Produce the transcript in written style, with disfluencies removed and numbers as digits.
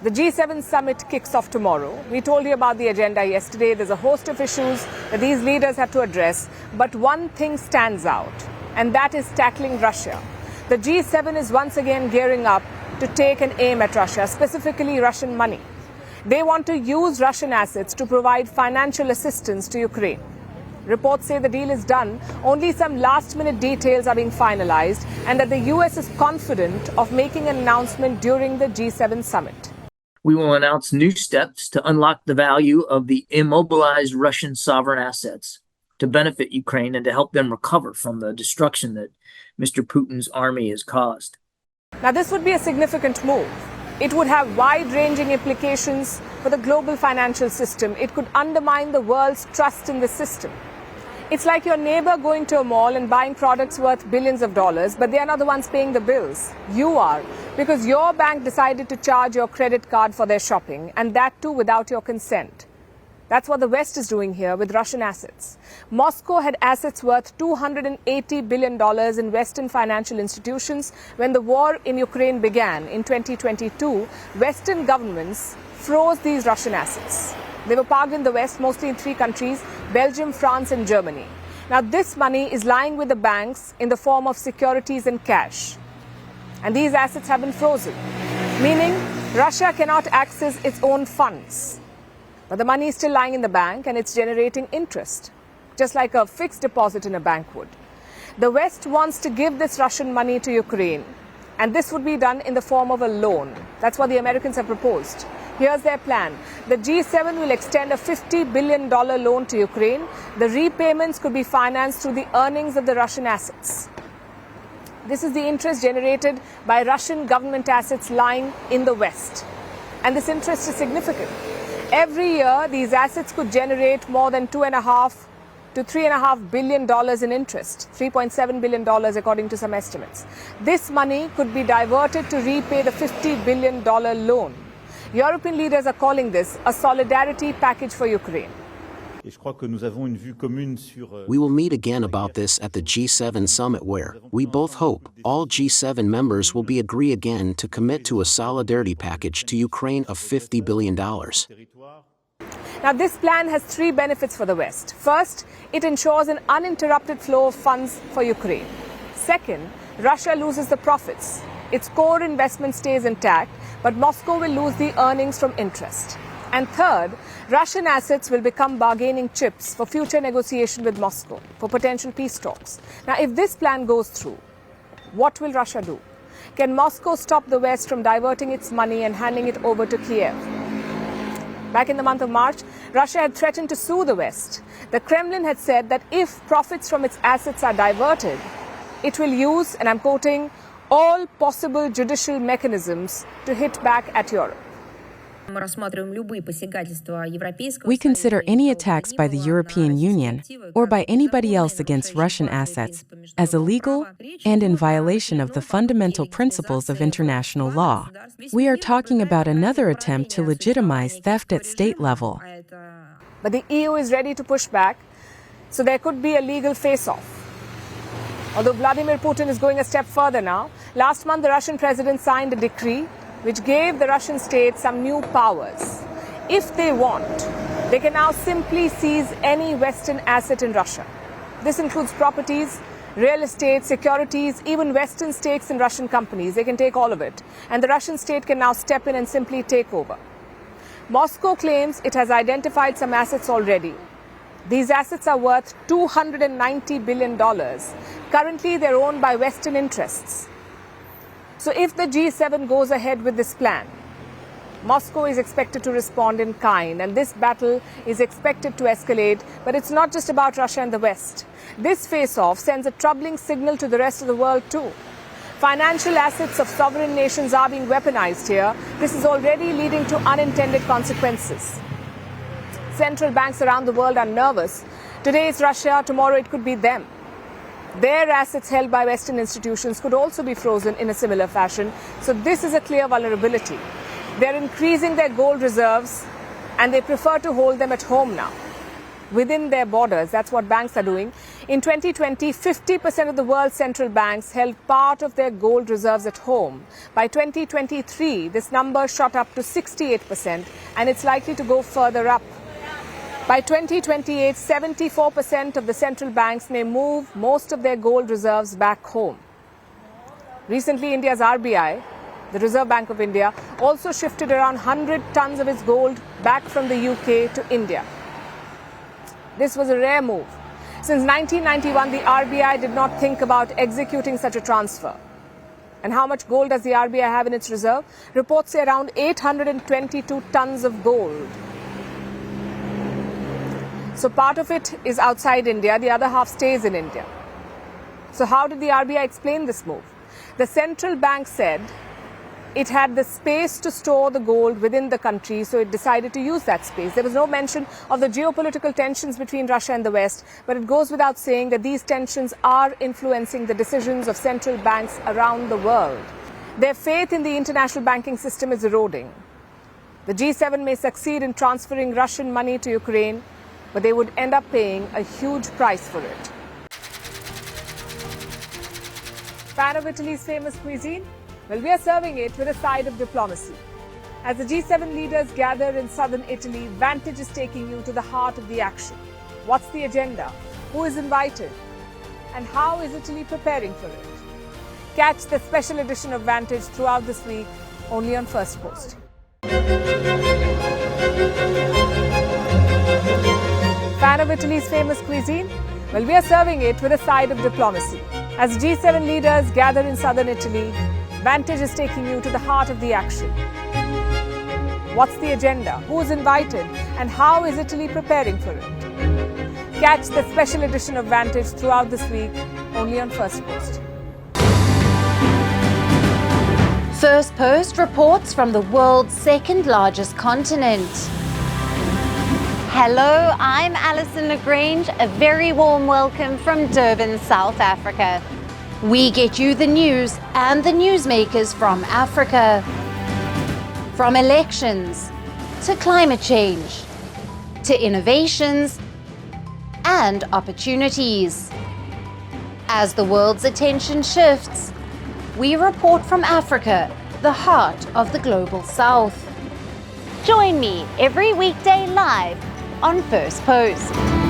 The G7 summit kicks off tomorrow. We told you about the agenda yesterday. There's a host of issues that these leaders have to address. But one thing stands out, and that is tackling Russia. The G7 is once again gearing up to take an aim at Russia, specifically Russian money. They want to use Russian assets to provide financial assistance to Ukraine. Reports say the deal is done. Only some last-minute details are being finalized, and that the US is confident of making an announcement during the G7 summit. We will announce new steps to unlock the value of the immobilized Russian sovereign assets to benefit Ukraine and to help them recover from the destruction that Mr. Putin's army has caused. Now, this would be a significant move. It would have wide-ranging implications for the global financial system. It could undermine the world's trust in the system. It's like your neighbor going to a mall and buying products worth billions of dollars, but they are not the ones paying the bills. You are, because your bank decided to charge your credit card for their shopping, and that too without your consent. That's what the West is doing here with Russian assets. Moscow had assets worth $280 billion in Western financial institutions. When the war in Ukraine began in 2022, Western governments froze these Russian assets. They were parked in the West, mostly in 3 countries, Belgium, France and Germany. Now this money is lying with the banks in the form of securities and cash. And these assets have been frozen, meaning Russia cannot access its own funds. But the money is still lying in the bank and it's generating interest, just like a fixed deposit in a bank would. The West wants to give this Russian money to Ukraine, and this would be done in the form of a loan. That's what the Americans have proposed. Here's their plan. The G7 will extend a $50 billion loan to Ukraine. The repayments could be financed through the earnings of the Russian assets. This is the interest generated by Russian government assets lying in the West. And this interest is significant. Every year, these assets could generate more than $2.5 to $3.5 billion in interest, $3.7 billion according to some estimates. This money could be diverted to repay the $50 billion loan. European leaders are calling this a solidarity package for Ukraine. We will meet again about this at the G7 summit where, we both hope, all G7 members will agree again to commit to a solidarity package to Ukraine of $50 billion. Now, this plan has 3 benefits for the West. First, it ensures an uninterrupted flow of funds for Ukraine. Second, Russia loses the profits. Its core investment stays intact, but Moscow will lose the earnings from interest. And third, Russian assets will become bargaining chips for future negotiation with Moscow for potential peace talks. Now, if this plan goes through, what will Russia do? Can Moscow stop the West from diverting its money and handing it over to Kiev? Back in the month of March, Russia had threatened to sue the West. The Kremlin had said that if profits from its assets are diverted, it will use, and I'm quoting, all possible judicial mechanisms to hit back at Europe. We consider any attacks by the European Union or by anybody else against Russian assets as illegal and in violation of the fundamental principles of international law. We are talking about another attempt to legitimize theft at state level. But the EU is ready to push back, so there could be a legal face-off. Although Vladimir Putin is going a step further now, last month the Russian president signed a decree which gave the Russian state some new powers. If they want, they can now simply seize any Western asset in Russia. This includes properties, real estate, securities, even Western stakes in Russian companies. They can take all of it. And the Russian state can now step in and simply take over. Moscow claims it has identified some assets already. These assets are worth $290 billion. Currently, they're owned by Western interests. So if the G7 goes ahead with this plan, Moscow is expected to respond in kind, and this battle is expected to escalate. But it's not just about Russia and the West. This face-off sends a troubling signal to the rest of the world too. Financial assets of sovereign nations are being weaponized here. This is already leading to unintended consequences. Central banks around the world are nervous. Today it's Russia, tomorrow it could be them. Their assets held by Western institutions could also be frozen in a similar fashion. So this is a clear vulnerability. They're increasing their gold reserves and they prefer to hold them at home now, within their borders. That's what banks are doing. In 2020, 50% of the world's central banks held part of their gold reserves at home. By 2023, this number shot up to 68%, and it's likely to go further up. By 2028, 74% of the central banks may move most of their gold reserves back home. Recently, India's RBI, the Reserve Bank of India, also shifted around 100 tons of its gold back from the UK to India. This was a rare move. Since 1991, the RBI did not think about executing such a transfer. And how much gold does the RBI have in its reserve? Reports say around 822 tons of gold. So part of it is outside India, the other half stays in India. So how did the RBI explain this move? The central bank said it had the space to store the gold within the country, so it decided to use that space. There was no mention of the geopolitical tensions between Russia and the West, but it goes without saying that these tensions are influencing the decisions of central banks around the world. Their faith in the international banking system is eroding. The G7 may succeed in transferring Russian money to Ukraine, but they would end up paying a huge price for it. Fan of Italy's famous cuisine? Well, we are serving it with a side of diplomacy. As the G7 leaders gather in southern Italy, Vantage is taking you to the heart of the action. What's the agenda? Who is invited? And how is Italy preparing for it? Catch the special edition of Vantage throughout this week, only on Firstpost. Fan of Italy's famous cuisine? Well, we are serving it with a side of diplomacy. As G7 leaders gather in southern Italy, Vantage is taking you to the heart of the action. What's the agenda? Who is invited? And how is Italy preparing for it? Catch the special edition of Vantage throughout this week, only on Firstpost. Firstpost reports from the world's second largest continent. Hello, I'm Alison Lagrange. A very warm welcome from Durban, South Africa. We get you the news and the newsmakers from Africa. From elections to climate change to innovations and opportunities. As the world's attention shifts, we report from Africa, the heart of the global South. Join me every weekday live on Firstpost.